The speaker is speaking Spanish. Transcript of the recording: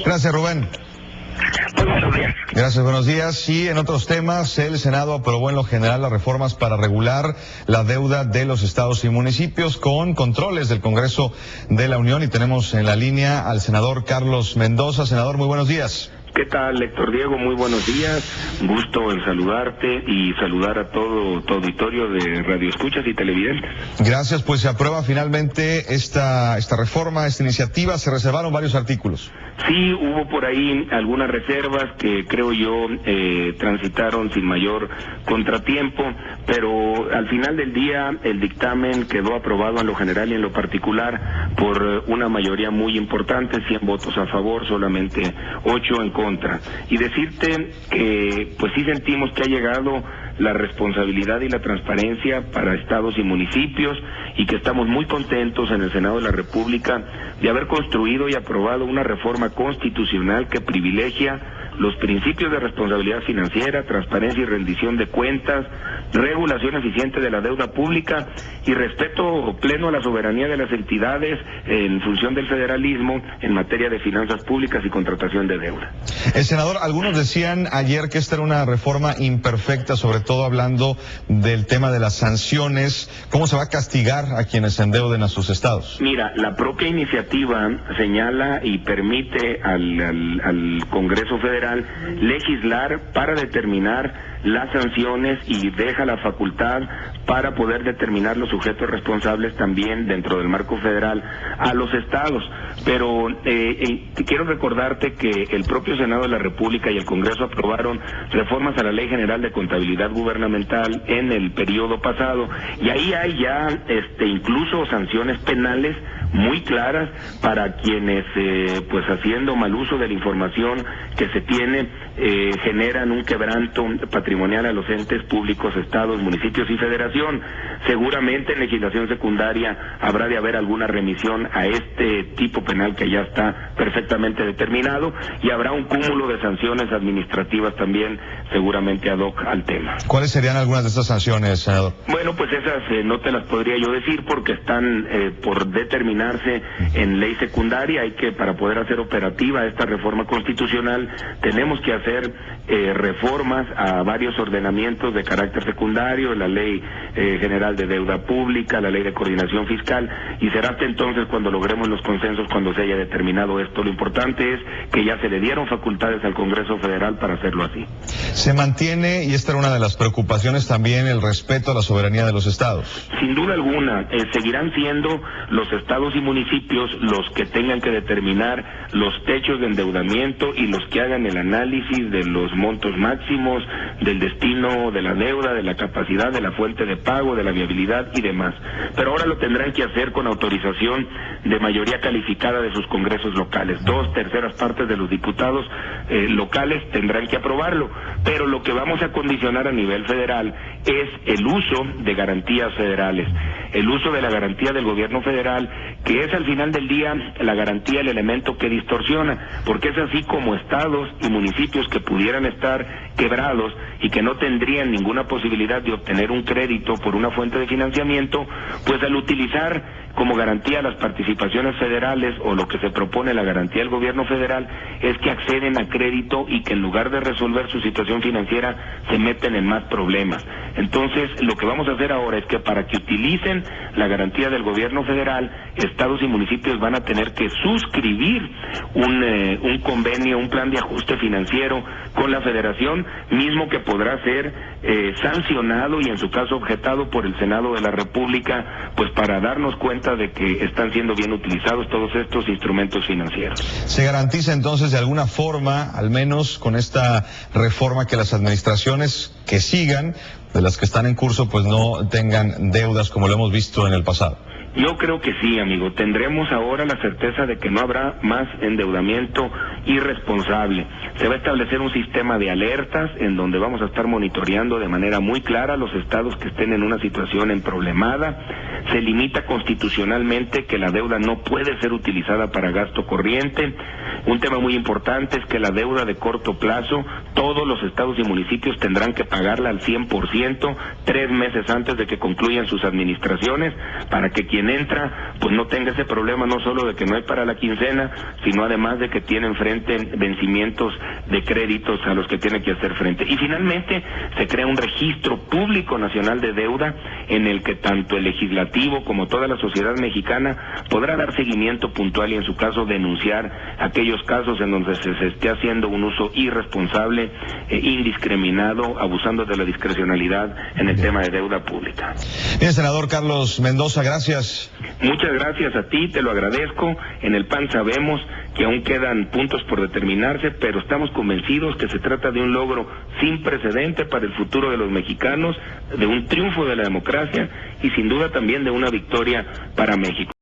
Gracias, Rubén. Buenos días. Gracias, buenos días. Sí, en otros temas, el Senado aprobó en lo general las reformas para regular la deuda de los estados y municipios con controles del Congreso de la Unión, y tenemos en la línea al senador Carlos Mendoza. Senador, muy buenos días. ¿Qué tal, Héctor Diego? Muy buenos días. Gusto en saludarte y saludar a todo tu auditorio de radioescuchas y televidentes. Gracias, pues se aprueba finalmente esta reforma, esta iniciativa. Se reservaron varios artículos. Sí, hubo por ahí algunas reservas que creo yo transitaron sin mayor contratiempo, pero al final del día el dictamen quedó aprobado en lo general y en lo particular por una mayoría muy importante, 100 votos a favor, solamente 8 en contra. Y decirte que pues sí sentimos que ha llegado la responsabilidad y la transparencia para estados y municipios, y que estamos muy contentos en el Senado de la República de haber construido y aprobado una reforma constitucional que privilegia los principios de responsabilidad financiera, transparencia y rendición de cuentas, regulación eficiente de la deuda pública y respeto pleno a la soberanía de las entidades en función del federalismo en materia de finanzas públicas y contratación de deuda. Senador, algunos decían ayer que esta era una reforma imperfecta, sobre todo hablando del tema de las sanciones. ¿Cómo se va a castigar a quienes endeuden a sus estados? Mira, la propia iniciativa señala y permite al Congreso Federal legislar para determinar las sanciones y deja la facultad para poder determinar los sujetos responsables también dentro del marco federal a los estados. Pero quiero recordarte que el propio Senado de la República y el Congreso aprobaron reformas a la Ley General de Contabilidad Gubernamental en el periodo pasado, y ahí hay ya incluso sanciones penales muy claras para quienes pues haciendo mal uso de la información que se tiene generan un quebranto patrimonial a los entes públicos, estados, municipios y federación. Seguramente en legislación secundaria habrá de haber alguna remisión a este tipo penal que ya está perfectamente determinado, y habrá un cúmulo de sanciones administrativas también seguramente ad hoc al tema. ¿Cuáles serían algunas de estas sanciones, senador? Bueno, pues esas no te las podría yo decir porque están por determinarse en ley secundaria. Hay que, para poder hacer operativa esta reforma constitucional, tenemos que hacer reformas a varios ordenamientos de carácter secundario, la Ley General de Deuda Pública, la Ley de Coordinación Fiscal, y será hasta entonces cuando logremos los consensos, cuando se haya determinado esto. Lo importante es que ya se le dieron facultades al Congreso Federal para hacerlo así. Se mantiene, y esta era una de las preocupaciones también, el respeto a la soberanía de los estados. Sin duda alguna, seguirán siendo los estados y municipios los que tengan que determinar los techos de endeudamiento y los que hagan el análisis de los montos máximos, del destino de la deuda, de la capacidad, de la fuente de pago, de la viabilidad y demás. Pero ahora lo tendrán que hacer con autorización de mayoría calificada de sus congresos locales. 2/3 partes de los diputados locales tendrán que aprobarlo. Pero lo que vamos a condicionar a nivel federal es el uso de garantías federales, el uso de la garantía del gobierno federal, que es al final del día la garantía, el elemento que distorsiona, porque es así como estados y municipios que pudieran estar quebrados y que no tendrían ninguna posibilidad de obtener un crédito por una fuente de financiamiento, pues al utilizar como garantía las participaciones federales, o lo que se propone la garantía del gobierno federal, es que acceden a crédito y que en lugar de resolver su situación financiera se meten en más problemas. Entonces, lo que vamos a hacer ahora es que para que utilicen la garantía del gobierno federal, estados y municipios van a tener que suscribir un convenio, un plan de ajuste financiero con la federación, mismo que podrá ser sancionado y en su caso objetado por el Senado de la República, pues para darnos cuenta de que están siendo bien utilizados todos estos instrumentos financieros. ¿Se garantiza entonces de alguna forma, al menos con esta reforma, que las administraciones que sigan, de las que están en curso, pues no tengan deudas como lo hemos visto en el pasado? Yo creo que sí, amigo. Tendremos ahora la certeza de que no habrá más endeudamiento irresponsable. Se va a establecer un sistema de alertas en donde vamos a estar monitoreando de manera muy clara los estados que estén en una situación emproblemada. Se limita constitucionalmente que la deuda no puede ser utilizada para gasto corriente. Un tema muy importante es que la deuda de corto plazo, todos los estados y municipios tendrán que pagarla al 100%, 3 meses antes de que concluyan sus administraciones, para que quien entra pues no tenga ese problema no solo de que no hay para la quincena, sino además de que tiene enfrente obviamente vencimientos de créditos a los que tiene que hacer frente. Y finalmente se crea un registro público nacional de deuda en el que tanto el legislativo como toda la sociedad mexicana podrá dar seguimiento puntual y en su caso denunciar aquellos casos en donde se esté haciendo un uso irresponsable, indiscriminado, abusando de la discrecionalidad en el tema de deuda pública. Bien, senador Carlos Mendoza, gracias. Muchas gracias a ti, te lo agradezco. En el PAN sabemos que aún quedan puntos por determinarse, pero estamos convencidos que se trata de un logro sin precedente para el futuro de los mexicanos, de un triunfo de la democracia y sin duda también de una victoria para México.